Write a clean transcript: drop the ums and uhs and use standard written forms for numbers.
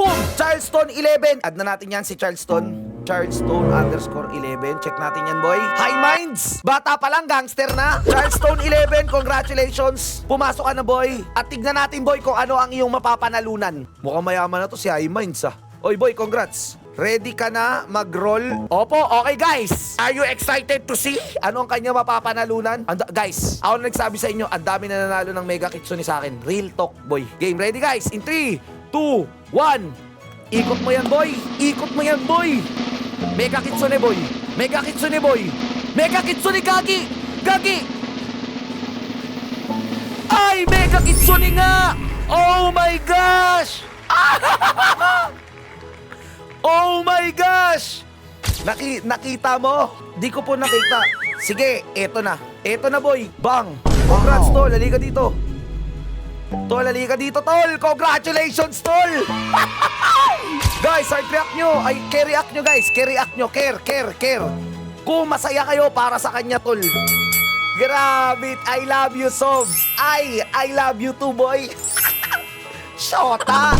Boom! Charleston11. Add na natin yan si Charleston. Charleston_11. Check natin yan, boy. High minds! Bata pa lang, gangster na. Charleston11, congratulations. Pumasok ka na, boy. At tignan natin, boy, kung ano ang iyong mapapanalunan. Mukhang mayaman na to si High minds, ah. Oy, boy, congrats. Ready ka na mag-roll? Opo, okay, guys. Are you excited to see ano ang kanya mapapanalunan? Guys, ako na nagsabi sa inyo, ang dami na nanalo ng Mega Kitsune sa akin. Real talk, boy. Game, ready, guys? In 3, 2, 1. Ikot mo yan, boy. Ikot mo yan, boy. Mega Kitsune, boy. Mega Kitsune, boy. Mega Kitsune, Gagi. Gagi. Ay, Mega Kitsune nga. Oh my gosh. Oh my gosh. Nakita mo? Di ko po nakita. Sige, eto na. Eto na, boy. Bang. Congrats, tol. Halika dito. Tol, halika dito, tol. Congratulations, tol. Guys, heart react nyo. Ay, care react nyo, guys. Care react nyo. Care. Kung masaya kayo para sa kanya, tol. Grabe. I love you, Sob. I love you too, boy. Shota.